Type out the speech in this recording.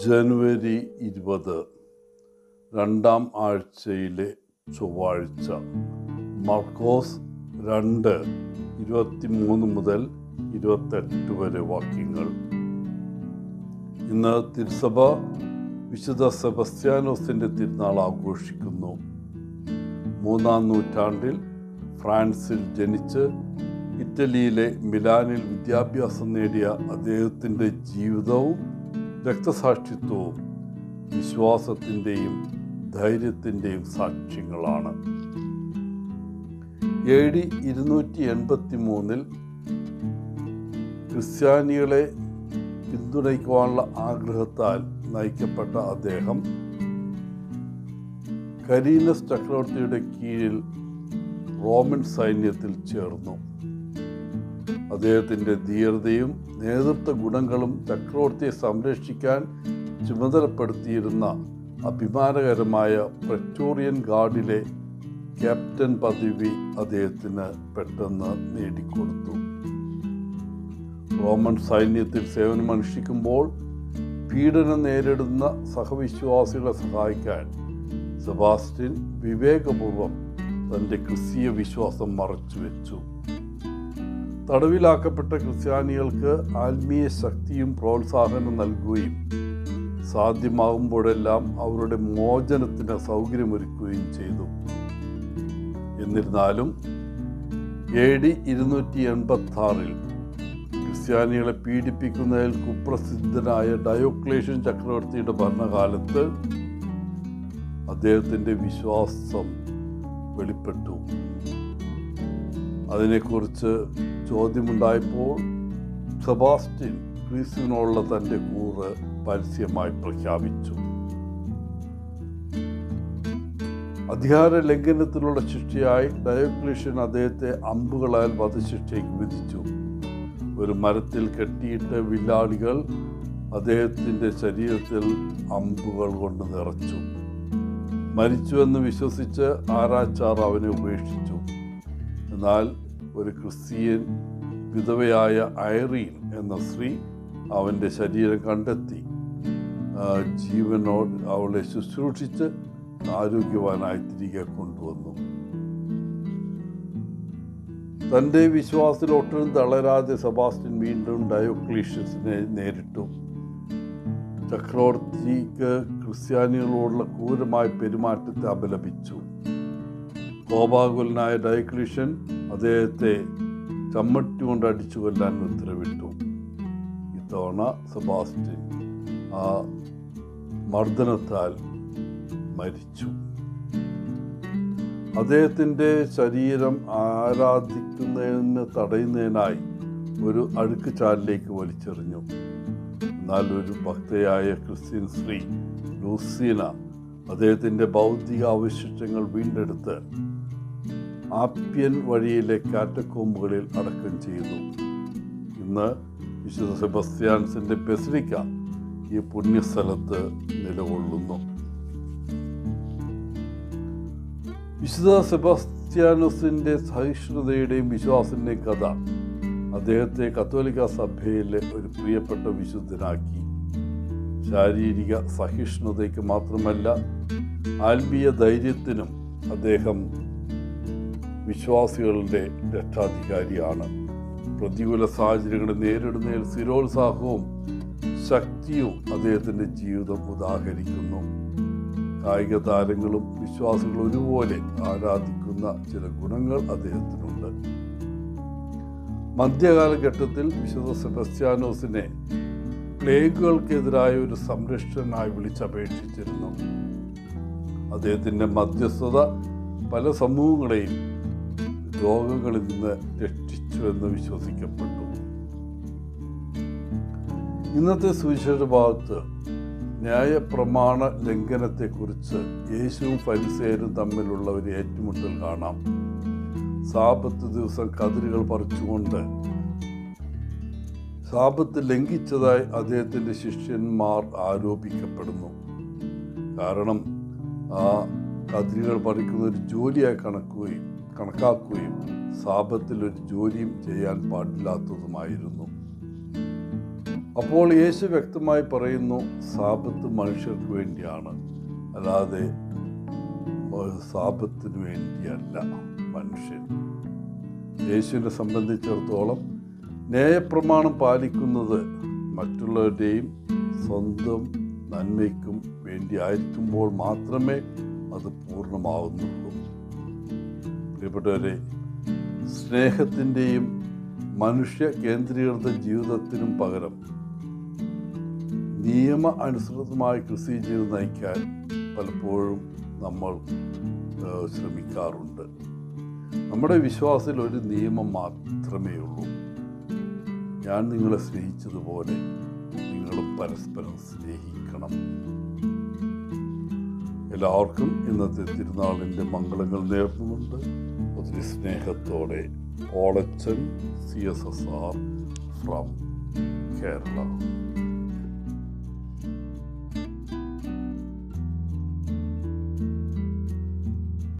ജനുവരി 20 രണ്ടാം ആഴ്ചയിലെ ചൊവ്വാഴ്ച. മർക്കോസ് 2:23 മുതൽ 28 വരെ വാക്യങ്ങൾ. ഇന്ന് തിരുസഭ വിശുദ്ധ സെബസ്ത്യാനോസിൻ്റെ തിരുനാൾ ആഘോഷിക്കുന്നു. 3-ാം നൂറ്റാണ്ടിൽ ഫ്രാൻസിൽ ജനിച്ച് ഇറ്റലിയിലെ മിലാനിൽ വിദ്യാഭ്യാസം നേടിയ അദ്ദേഹത്തിൻ്റെ ജീവിതവും രക്തസാക്ഷിത്വവും വിശ്വാസത്തിൻ്റെയും ധൈര്യത്തിൻ്റെയും സാക്ഷ്യങ്ങളാണ്. AD 283 ക്രിസ്ത്യാനികളെ പിന്തുണയ്ക്കുവാനുള്ള ആഗ്രഹത്താൽ നയിക്കപ്പെട്ട അദ്ദേഹം കരീനസ് ചക്രവർത്തിയുടെ കീഴിൽ റോമൻ സൈന്യത്തിൽ ചേർന്നു. അദ്ദേഹത്തിൻ്റെ ധീരതയും നേതൃത്വ ഗുണങ്ങളും ചക്രവർത്തിയെ സംരക്ഷിക്കാൻ ചുമതലപ്പെടുത്തിയിരുന്ന അഭിമാനകരമായ പ്രറ്റോറിയൻ ഗാർഡിലെ ക്യാപ്റ്റൻ പദവി അദ്ദേഹത്തിന് പെട്ടെന്ന് നേടിക്കൊടുത്തു. റോമൻ സൈന്യത്തിൽ സേവനമനുഷ്ഠിക്കുമ്പോൾ പീഡനം നേരിടുന്ന സഹവിശ്വാസികളെ സഹായിക്കാൻ സെബാസ്റ്റ്യൻ വിവേകപൂർവം തൻ്റെ ക്രിസ്തീയ വിശ്വാസം മറച്ചുവെച്ചു. തടവിലാക്കപ്പെട്ട ക്രിസ്ത്യാനികൾക്ക് ആത്മീയ ശക്തിയും പ്രോത്സാഹനം നൽകുകയും സാധ്യമാകുമ്പോഴെല്ലാം അവരുടെ മോചനത്തിന് സൗകര്യമൊരുക്കുകയും ചെയ്തു. എന്നിരുന്നാലും AD 286 ക്രിസ്ത്യാനികളെ പീഡിപ്പിക്കുന്നതിൽ കുപ്രസിദ്ധനായ ഡയോക്ലേഷ്യൻ ചക്രവർത്തിയുടെ ഭരണകാലത്ത് അദ്ദേഹത്തിൻ്റെ വിശ്വാസം വെളിപ്പെട്ടു. അതിനെക്കുറിച്ച് ചോദ്യമുണ്ടായപ്പോൾ സെബാസ്റ്റ്യൻ ക്രിസ്തുവിനോടുള്ള തൻ്റെ കൂറ് പരസ്യമായി പ്രഖ്യാപിച്ചു. അധികാര ലംഘനത്തിലുള്ള ശിക്ഷയായി ഡയോക്ലേഷ്യൻ അദ്ദേഹത്തെ അമ്പുകളാൽ വധശിക്ഷയ്ക്ക് വിധിച്ചു. ഒരു മരത്തിൽ കെട്ടിയിട്ട് വില്ലാളികൾ അദ്ദേഹത്തിൻ്റെ ശരീരത്തിൽ അമ്പുകൾ കൊണ്ട് നിറച്ചു. മരിച്ചുവെന്ന് വിശ്വസിച്ച് ആരാച്ചാർ അവനെ ഉപേക്ഷിച്ചു. എന്നാൽ ഒരു ക്രിസ്ത്യൻ വിധവയായ ഐറീൻ എന്ന സ്ത്രീ അവൻ്റെ ശരീരം കണ്ടെത്തി ജീവനോട് അവളെ ശുശ്രൂഷിച്ച് ആരോഗ്യവാനായി തിരികെ കൊണ്ടുവന്നു. തൻ്റെ വിശ്വാസത്തിൽ ഒട്ടും തളരാതെ സെബാസ്റ്റ്യൻ വീണ്ടും ഡയോക്ലീഷ്യസിനെ നേരിട്ടു. ചക്രവർത്തിക്ക് ക്രിസ്ത്യാനികളോടുള്ള ക്രൂരമായ പെരുമാറ്റത്തെ അപലപിച്ചു. കോപാകുലനായ ഡയോക്ലീഷ്യൻ അദ്ദേഹത്തെ ചമ്മട്ടി കൊണ്ട് അടിച്ചു കൊല്ലാൻ ഉത്തരവിട്ടു. ഇത്തവണ സെബാസ്റ്റ്യൻ ആ മർദ്ദനത്താൽ മരിച്ചു. അദ്ദേഹത്തിൻ്റെ ശരീരം ആരാധിക്കുന്നതിന് തടയുന്നതിനായി ഒരു അഴുക്ക് ചാലിലേക്ക് വലിച്ചെറിഞ്ഞു. എന്നാൽ ഒരു ഭക്തയായ ക്രിസ്ത്യൻ സ്ത്രീ ലൂസീന അദ്ദേഹത്തിൻ്റെ ഭൗതിക അവശിഷ്ടങ്ങൾ വീണ്ടെടുത്ത് ആപ്യൻ വഴിയിലെ കാറ്റക്കോമ്പുകളിൽ അടക്കം ചെയ്തു. ഇന്ന് വിശുദ്ധ സെബസ്ത്യാനോസിൻ്റെ ബസിലിക്ക ഈ പുണ്യസ്ഥലത്ത് നിലകൊള്ളുന്നു. വിശുദ്ധ സെബസ്ത്യാനോസിൻ്റെ സഹിഷ്ണുതയുടെയും വിശ്വാസത്തിൻ്റെയും കഥ അദ്ദേഹത്തെ കത്തോലിക്ക സഭയിലെ ഒരു പ്രിയപ്പെട്ട വിശുദ്ധനാക്കി. ശാരീരിക സഹിഷ്ണുതയ്ക്ക് മാത്രമല്ല, ആത്മീയ ധൈര്യത്തിനും അദ്ദേഹം വിശ്വാസികളുടെ രക്ഷാധികാരിയാണ്. പ്രതികൂല സാഹചര്യങ്ങളെ നേരിടുന്നതിൽ സ്ഥിരോത്സാഹവും ശക്തിയും അദ്ദേഹത്തിൻ്റെ ജീവിതം ഉദാഹരിക്കുന്നു. കായിക താരങ്ങളും വിശ്വാസികളും ഒരുപോലെ ആരാധിക്കുന്ന ചില ഗുണങ്ങൾ അദ്ദേഹത്തിനുണ്ട്. മധ്യകാലഘട്ടത്തിൽ വിശുദ്ധ സെബസ്ത്യാനോസിനെ പ്ലേഗുകൾക്കെതിരായ ഒരു സംരക്ഷകനായി വിളിച്ചപേക്ഷിച്ചിരുന്നു. അദ്ദേഹത്തിൻ്റെ മധ്യസ്ഥത പല സമൂഹങ്ങളെയും രോഗങ്ങളിൽ നിന്ന് രക്ഷിച്ചു എന്ന് വിശ്വസിക്കപ്പെട്ടു. ഇന്നത്തെ സുവിശേഷ ഭാഗത്ത് ന്യായപ്രമാണ ലംഘനത്തെക്കുറിച്ച് യേശുവും ഫരിസേയരും തമ്മിലുള്ള ഒരു ഏറ്റുമുട്ടൽ കാണാം. സാബത്ത് ദിവസം കതിരുകൾ പറിച്ചുകൊണ്ട് സാബത്ത് ലംഘിച്ചതായി അദ്ദേഹത്തിൻ്റെ ശിഷ്യന്മാർ ആരോപിക്കപ്പെടുന്നു. കാരണം ആ കതിരുകൾ പറിക്കുന്ന ഒരു ജോലിയായി കണക്കാക്കുകയും സാബത്തിൽ ഒരു ജോലിയും ചെയ്യാൻ പാടില്ലാത്തതുമായിരുന്നു. അപ്പോൾ യേശു വ്യക്തമായി പറയുന്നു, സാബത്ത് മനുഷ്യർക്ക് വേണ്ടിയാണ്, അല്ലാതെ സാബത്തിന് വേണ്ടിയല്ല മനുഷ്യൻ. യേശുവിനെ സംബന്ധിച്ചിടത്തോളം ന്യായപ്രമാണം പാലിക്കുന്നത് മറ്റുള്ളവരുടെയും സ്വന്തം നന്മയ്ക്കും വേണ്ടിയായിരിക്കുമ്പോൾ മാത്രമേ അത് പൂർണ്ണമാവുന്നുള്ളൂ. പ്രിയപ്പെട്ടവരെ, സ്നേഹത്തിൻ്റെയും മനുഷ്യ കേന്ദ്രീകൃത ജീവിതത്തിനും പകരം നിയമ അനുസൃതമായി ക്രിസ്തീയ ജീവിതം നയിക്കാൻ പലപ്പോഴും നമ്മൾ ശ്രമിക്കാറുണ്ട്. നമ്മുടെ വിശ്വാസത്തിൽ ഒരു നിയമം മാത്രമേ ഉള്ളൂ: ഞാൻ നിങ്ങളെ സ്നേഹിച്ചതുപോലെ നിങ്ങളും പരസ്പരം സ്നേഹിക്കണം. എല്ലാവർക്കും ഇന്നത്തെ തിരുനാളിൻ്റെ മംഗളങ്ങൾ നേർന്നുകൊണ്ട് ഒത്തിരി സ്നേഹത്തോടെ പോളച്ചൻ CSSR ഫ്രം കേരള.